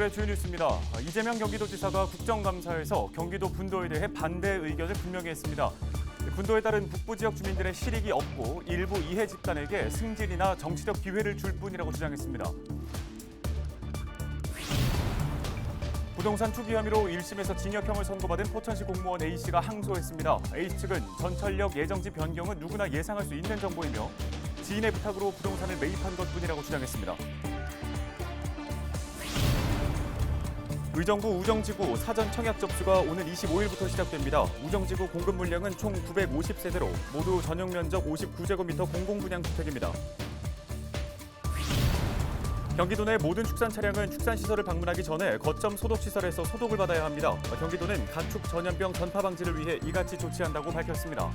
오늘의 주요 뉴스입니다. 이재명 경기도지사가 국정감사에서 경기도 분도에 대해 반대 의견을 분명히 했습니다. 분도에 따른 북부 지역 주민들의 실익이 없고 일부 이해 집단에게 승진이나 정치적 기회를 줄 뿐이라고 주장했습니다. 부동산 투기 혐의로 1심에서 징역형을 선고받은 포천시 공무원 A씨가 항소했습니다. A씨 측은 전철역 예정지 변경은 누구나 예상할 수 있는 정보이며 지인의 부탁으로 부동산을 매입한 것뿐이라고 주장했습니다. 의정부 우정지구 사전 청약 접수가 오는 25일부터 시작됩니다. 우정지구 공급 물량은 총 950세대로 모두 전용 면적 59제곱미터 공공분양주택입니다. 경기도 내 모든 축산 차량은 축산시설을 방문하기 전에 거점 소독시설에서 소독을 받아야 합니다. 경기도는 가축 전염병 전파 방지를 위해 이같이 조치한다고 밝혔습니다.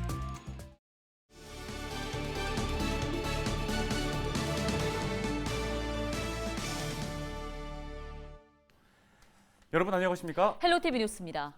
여러분 안녕하십니까? 헬로티비 뉴스입니다.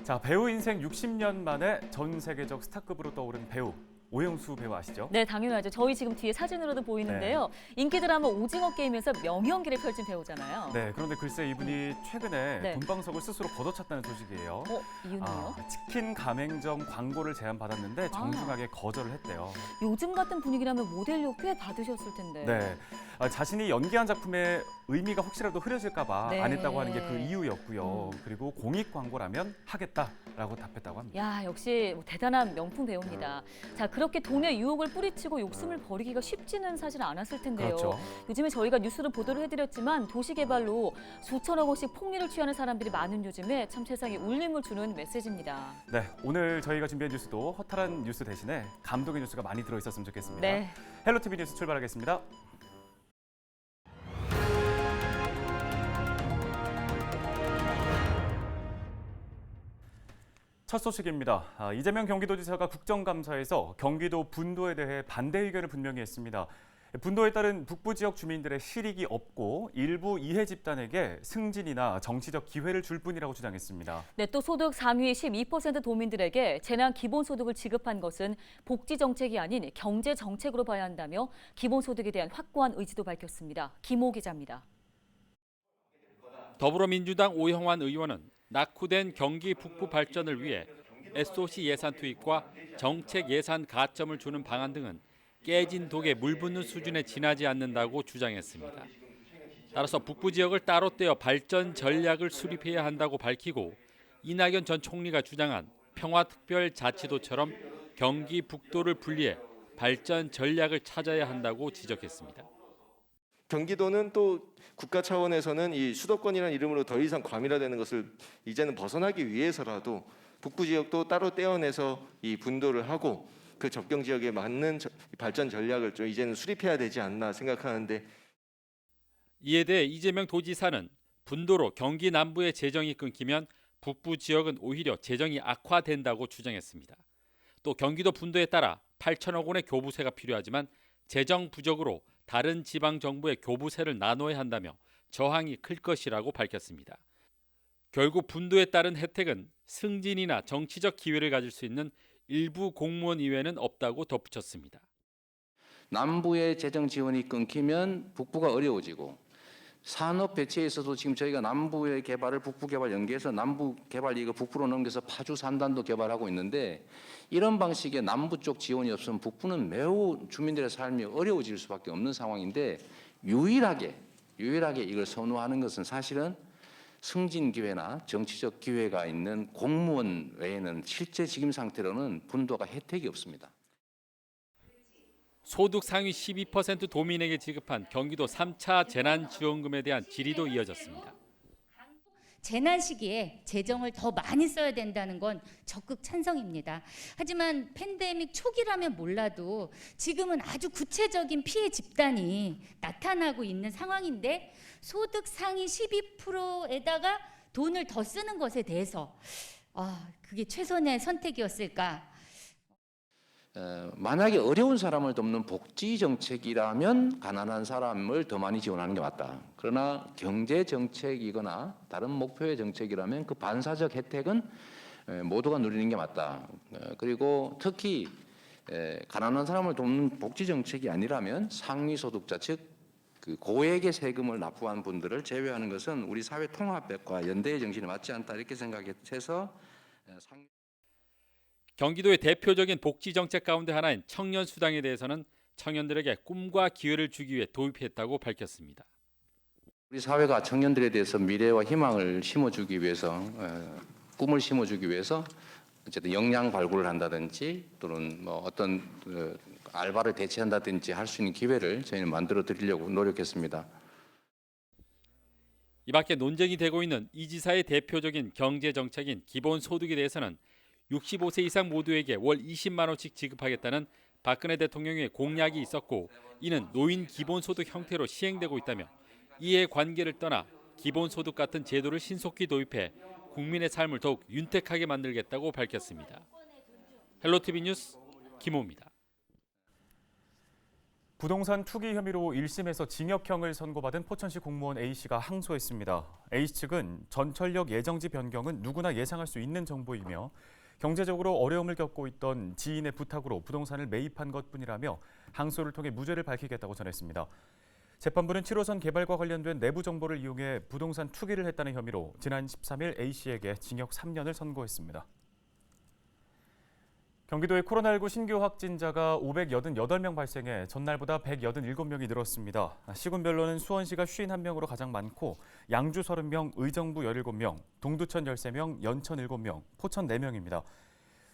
자, 배우 인생 60년 만에 전 세계적 스타급으로 떠오른 배우 오영수 배우 아시죠? 네, 당연하죠. 저희 지금 뒤에 사진으로도 보이는데요. 인기 드라마 오징어 게임에서 명연기를 펼친 배우잖아요. 네, 그런데 글쎄 이분이 최근에 네. 돈방석을 스스로 걷어찼다는 소식이에요. 이유는요? 치킨 가맹점 광고를 제안받았는데 정중하게 거절을 했대요. 요즘 같은 분위기라면 모델료 꽤 받으셨을 텐데. 네, 자신이 연기한 작품의 의미가 혹시라도 흐려질까 봐 네. 안 했다고 하는 게 그 이유였고요. 그리고 공익 광고라면 하겠다라고 답했다고 합니다. 야, 역시 대단한 명품 배우입니다. 자, 그렇게 돈의 유혹을 뿌리치고 욕심을 버리기가 쉽지는 사실 않았을 텐데요. 그렇죠. 요즘에 저희가 뉴스로 보도를 해드렸지만 도시개발로 수천억 원씩 폭리를 취하는 사람들이 많은 요즘에 참 세상에 울림을 주는 메시지입니다. 네, 오늘 저희가 준비한 뉴스도 허탈한 뉴스 대신에 감동의 뉴스가 많이 들어있었으면 좋겠습니다. 네. 헬로티비 뉴스 출발하겠습니다. 첫 소식입니다. 이재명 경기도지사가 국정감사에서 경기도 분도에 대해 반대 의견을 분명히 했습니다. 분도에 따른 북부 지역 주민들의 실익이 없고 일부 이해 집단에게 승진이나 정치적 기회를 줄 뿐이라고 주장했습니다. 네, 또 소득 상위 12% 도민들에게 재난 기본소득을 지급한 것은 복지 정책이 아닌 경제 정책으로 봐야 한다며 기본소득에 대한 확고한 의지도 밝혔습니다. 김호 기자입니다. 더불어민주당 오형환 의원은 낙후된 경기 북부 발전을 위해 SOC 예산 투입과 정책 예산 가점을 주는 방안 등은 깨진 독에 물 붓는 수준에 지나지 않는다고 주장했습니다. 따라서 북부 지역을 따로 떼어 발전 전략을 수립해야 한다고 밝히고 이낙연 전 총리가 주장한 평화특별자치도처럼 경기 북도를 분리해 발전 전략을 찾아야 한다고 지적했습니다. 경기도는 또 국가 차원에서는 이 수도권이라는 이름으로 더 이상 과밀화되는 것을 이제는 벗어나기 위해서라도 북부 지역도 따로 떼어내서 이 분도를 하고 그 접경 지역에 맞는 발전 전략을 좀 이제는 수립해야 되지 않나 생각하는데, 이에 대해 이재명 도지사는 분도로 경기 남부의 재정이 끊기면 북부 지역은 오히려 재정이 악화된다고 주장했습니다. 또 경기도 분도에 따라 8천억 원의 교부세가 필요하지만 재정 부족으로 다른 지방 정부의 교부세를 나눠야 한다며 저항이 클 것이라고 밝혔습니다. 결국 분도에 따른 혜택은 승진이나 정치적 기회를 가질 수 있는 일부 공무원 이외에는 없다고 덧붙였습니다. 남부의 재정 지원이 끊기면 북부가 어려워지고 산업 배치에 있어도 지금 저희가 남부의 개발을 북부 개발 연계해서 남부 개발 이익을 북부로 넘겨서 파주 산단도 개발하고 있는데, 이런 방식의 남부 쪽 지원이 없으면 북부는 매우 주민들의 삶이 어려워질 수밖에 없는 상황인데, 유일하게 이걸 선호하는 것은 사실은 승진 기회나 정치적 기회가 있는 공무원 외에는 실제 지금 상태로는 분도가 혜택이 없습니다. 소득 상위 12% 도민에게 지급한 경기도 3차 재난지원금에 대한 질의도 이어졌습니다. 재난 시기에 재정을 더 많이 써야 된다는 건 적극 찬성입니다. 하지만 팬데믹 초기라면 몰라도 지금은 아주 구체적인 피해 집단이 나타나고 있는 상황인데, 소득 상위 12%에다가 돈을 더 쓰는 것에 대해서 그게 최선의 선택이었을까? 만약에 어려운 사람을 돕는 복지 정책이라면 가난한 사람을 더 많이 지원하는 게 맞다. 그러나 경제 정책이거나 다른 목표의 정책이라면 그 반사적 혜택은 모두가 누리는 게 맞다. 그리고 특히 가난한 사람을 돕는 복지 정책이 아니라면 상위 소득자, 즉 그 고액의 세금을 납부한 분들을 제외하는 것은 우리 사회 통합과 연대의 정신이 맞지 않다 이렇게 생각해서 경기도의 대표적인 복지 정책 가운데 하나인 청년 수당에 대해서는 청년들에게 꿈과 기회를 주기 위해 도입했다고 밝혔습니다. 우리 사회가 청년들에 대해서 미래와 희망을 심어주기 위해서 꿈을 심어주기 위해서 어쨌든 역량 발굴을 한다든지 또는 뭐 어떤 알바를 대체한다든지 할 수 있는 기회를 저희는 만들어 드리려고 노력했습니다. 이 밖에 논쟁이 되고 있는 이 지사의 대표적인 경제 정책인 기본소득에 대해서는 65세 이상 모두에게 월 20만 원씩 지급하겠다는 박근혜 대통령의 공약이 있었고 이는 노인 기본소득 형태로 시행되고 있다며 이에 관계를 떠나 기본소득 같은 제도를 신속히 도입해 국민의 삶을 더욱 윤택하게 만들겠다고 밝혔습니다. 헬로티비 뉴스 김호입니다. 부동산 투기 혐의로 1심에서 징역형을 선고받은 포천시 공무원 A씨가 항소했습니다. A씨 측은 전철역 예정지 변경은 누구나 예상할 수 있는 정보이며 경제적으로 어려움을 겪고 있던 지인의 부탁으로 부동산을 매입한 것뿐이라며 항소를 통해 무죄를 밝히겠다고 전했습니다. 재판부는 7호선 개발과 관련된 내부 정보를 이용해 부동산 투기를 했다는 혐의로 지난 13일 A씨에게 징역 3년을 선고했습니다. 경기도의 코로나19 신규 확진자가 588명 발생해 전날보다 187명이 늘었습니다. 시군별로는 수원시가 51명으로 가장 많고 양주 30명, 의정부 17명, 동두천 13명, 연천 7명, 포천 4명입니다.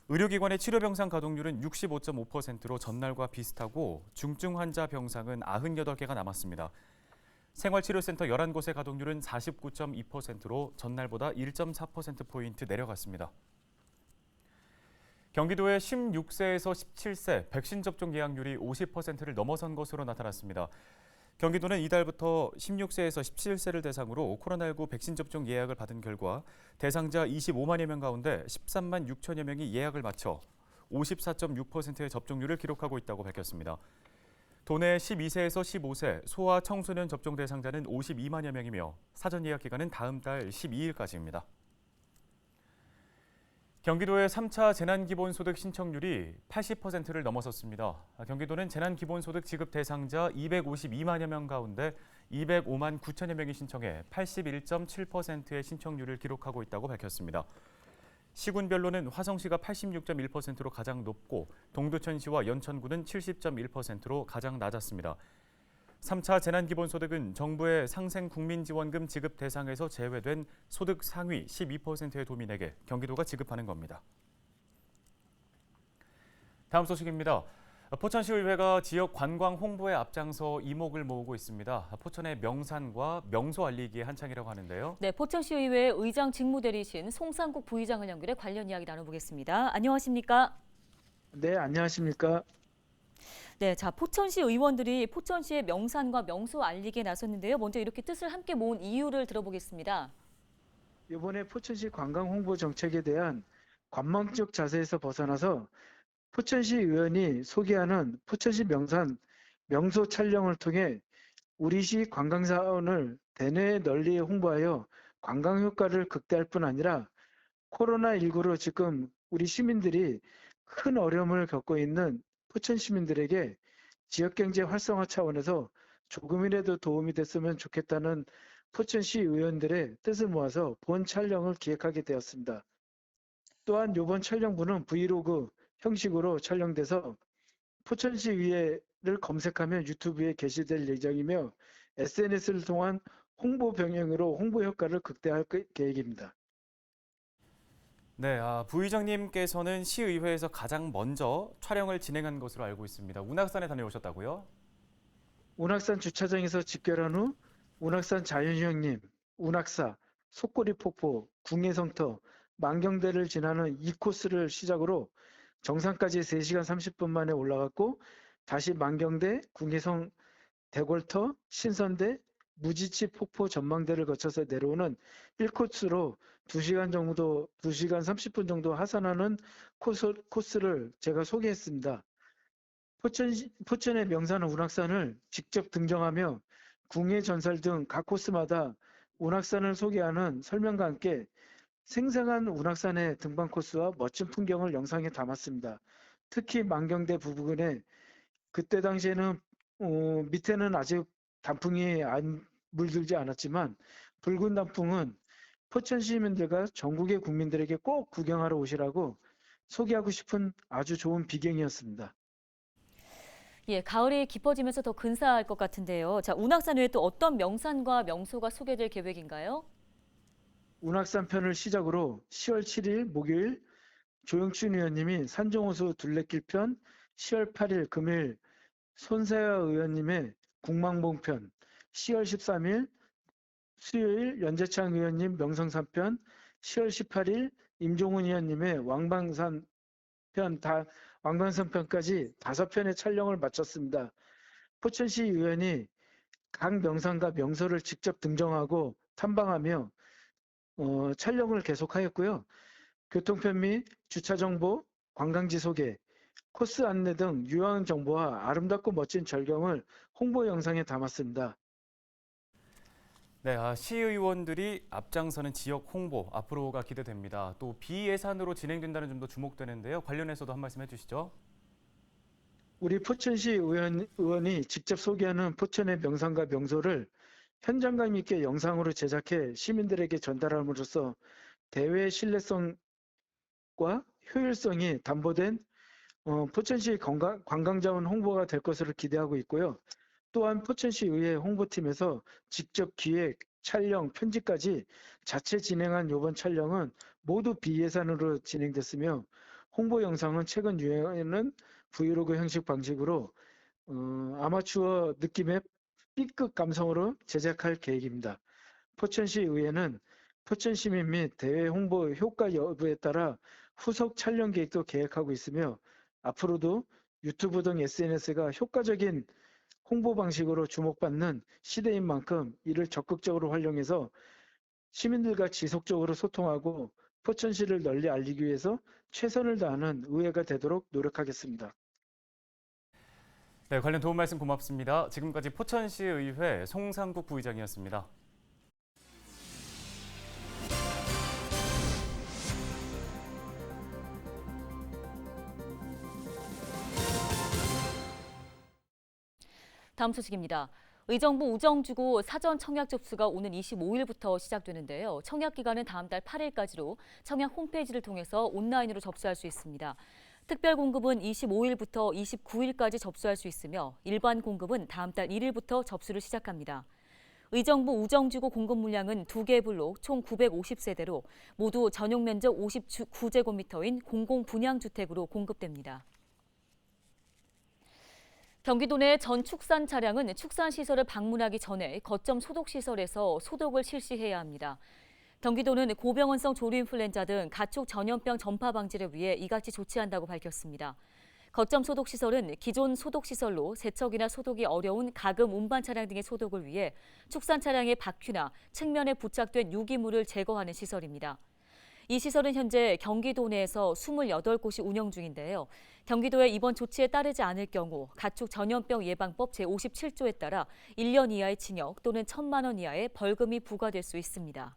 의료기관의 치료병상 가동률은 65.5%로 전날과 비슷하고 중증 환자 병상은 98개가 남았습니다. 생활치료센터 11곳의 가동률은 49.2%로 전날보다 1.4%포인트 내려갔습니다. 경기도의 16세에서 17세 백신 접종 예약률이 50%를 넘어선 것으로 나타났습니다. 경기도는 이달부터 16세에서 17세를 대상으로 코로나19 백신 접종 예약을 받은 결과 대상자 25만여 명 가운데 13만 6천여 명이 예약을 마쳐 54.6%의 접종률을 기록하고 있다고 밝혔습니다. 도내 12세에서 15세 소아 청소년 접종 대상자는 52만여 명이며 사전 예약 기간은 다음 달 12일까지입니다. 경기도의 3차 재난기본소득 신청률이 80%를 넘어섰습니다. 경기도는 재난기본소득 지급 대상자 252만여 명 가운데 205만 9천여 명이 신청해 81.7%의 신청률을 기록하고 있다고 밝혔습니다. 시군별로는 화성시가 86.1%로 가장 높고 동두천시와 연천구는 70.1%로 가장 낮았습니다. 3차 재난기본소득은 정부의 상생국민지원금 지급 대상에서 제외된 소득 상위 12%의 도민에게 경기도가 지급하는 겁니다. 다음 소식입니다. 포천시의회가 지역 관광 홍보에 앞장서 이목을 모으고 있습니다. 포천의 명산과 명소 알리기에 한창이라고 하는데요. 네, 포천시의회 의장 직무대리신 송상국 부의장을 연결해 관련 이야기 나눠보겠습니다. 안녕하십니까? 네, 안녕하십니까? 네, 자 포천시 의원들이 포천시의 명산과 명소 알리기에 나섰는데요. 먼저 이렇게 뜻을 함께 모은 이유를 들어보겠습니다. 이번에 포천시 관광 홍보 정책에 대한 관망적 자세에서 벗어나서 포천시 의원이 소개하는 포천시 명산, 명소 촬영을 통해 우리시 관광사원을 대내에 널리 홍보하여 관광 효과를 극대화할 뿐 아니라 코로나19로 지금 우리 시민들이 큰 어려움을 겪고 있는 포천 시민들에게 지역경제 활성화 차원에서 조금이라도 도움이 됐으면 좋겠다는 포천시 의원들의 뜻을 모아서 본 촬영을 기획하게 되었습니다. 또한 이번 촬영부는 브이로그 형식으로 촬영돼서 포천시의회를 검색하면 유튜브에 게시될 예정이며 SNS를 통한 홍보 병행으로 홍보 효과를 극대화할 계획입니다. 네, 부의장님께서는 시의회에서 가장 먼저 촬영을 진행한 것으로 알고 있습니다. 운악산에 다녀오셨다고요? 운악산 주차장에서 집결한 후 운악산 자연휴양림, 운악사, 속꼬리 폭포, 궁예성터, 만경대를 지나는 2코스를 시작으로 정상까지 3시간 30분 만에 올라갔고 다시 만경대, 궁예성, 대골터, 신선대, 무지치 폭포 전망대를 거쳐서 내려오는 1코스로 2시간 30분 정도 하산하는 코스를 제가 소개했습니다. 포천의 명산 운악산을 직접 등정하며 궁예 전설 등 각 코스마다 운악산을 소개하는 설명과 함께 생생한 운악산의 등반 코스와 멋진 풍경을 영상에 담았습니다. 특히 만경대 부근에 그때 당시에는 밑에는 아직 단풍이 물들지 않았지만 붉은 단풍은 포천 시민들과 전국의 국민들에게 꼭 구경하러 오시라고 소개하고 싶은 아주 좋은 비경이었습니다. 예, 가을이 깊어지면서 더 근사할 것 같은데요. 자, 운악산 외에 또 어떤 명산과 명소가 소개될 계획인가요? 운악산 편을 시작으로 10월 7일 목요일 조영춘 의원님이 산정호수 둘레길 편, 10월 8일 금요일 손세아 의원님의 국망봉 편, 10월 13일 수요일 연재창 의원님 명성산 편, 10월 18일 임종훈 의원님의 왕방산 편까지 5편의 촬영을 마쳤습니다. 포천시 의원이 각 명산과 명소를 직접 등정하고 탐방하며 촬영을 계속하였고요. 교통편 및 주차 정보, 관광지 소개, 코스 안내 등 유용한 정보와 아름답고 멋진 절경을 홍보 영상에 담았습니다. 네, 시의원들이 앞장서는 지역 홍보 앞으로가 기대됩니다. 또 비예산으로 진행된다는 점도 주목되는데요. 관련해서도 한 말씀 해주시죠. 우리 포천시 의원이 직접 소개하는 포천의 명산과 명소를 현장감 있게 영상으로 제작해 시민들에게 전달함으로써 대회 신뢰성과 효율성이 담보된 포천시 관광자원 홍보가 될 것으로 기대하고 있고요. 또한 포천시 의회 홍보팀에서 직접 기획, 촬영, 편집까지 자체 진행한 이번 촬영은 모두 비예산으로 진행됐으며 홍보 영상은 최근 유행하는 브이로그 형식 방식으로 아마추어 느낌의 B급 감성으로 제작할 계획입니다. 포천시 의회는 포천 시민 및 대회 홍보 효과 여부에 따라 후속 촬영 계획도 계획하고 있으며 앞으로도 유튜브 등 SNS가 효과적인 홍보 방식으로 주목받는 시대인 만큼 이를 적극적으로 활용해서 시민들과 지속적으로 소통하고 포천시를 널리 알리기 위해서 최선을 다하는 의회가 되도록 노력하겠습니다. 네, 관련 도움 말씀 고맙습니다. 지금까지 포천시의회 송상국 부의장이었습니다. 다음 소식입니다. 의정부 우정주고 사전 청약 접수가 오는 25일부터 시작되는데요. 청약 기간은 다음 달 8일까지로 청약 홈페이지를 통해서 온라인으로 접수할 수 있습니다. 특별 공급은 25일부터 29일까지 접수할 수 있으며 일반 공급은 다음 달 1일부터 접수를 시작합니다. 의정부 우정주고 공급 물량은 2개 블록 총 950세대로 모두 전용 면적 59제곱미터인 공공 분양주택으로 공급됩니다. 경기도 내 전 축산 차량은 축산시설을 방문하기 전에 거점 소독시설에서 소독을 실시해야 합니다. 경기도는 고병원성 조류인플루엔자 등 가축 전염병 전파 방지를 위해 이같이 조치한다고 밝혔습니다. 거점 소독시설은 기존 소독시설로 세척이나 소독이 어려운 가금 운반 차량 등의 소독을 위해 축산 차량의 바퀴나 측면에 부착된 유기물을 제거하는 시설입니다. 이 시설은 현재 경기도 내에서 28곳이 운영 중인데요. 경기도의 이번 조치에 따르지 않을 경우 가축 전염병 예방법 제57조에 따라 1년 이하의 징역 또는 1,000만 원 이하의 벌금이 부과될 수 있습니다.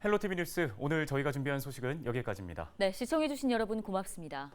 헬로티비 뉴스 오늘 저희가 준비한 소식은 여기까지입니다. 네, 시청해주신 여러분 고맙습니다.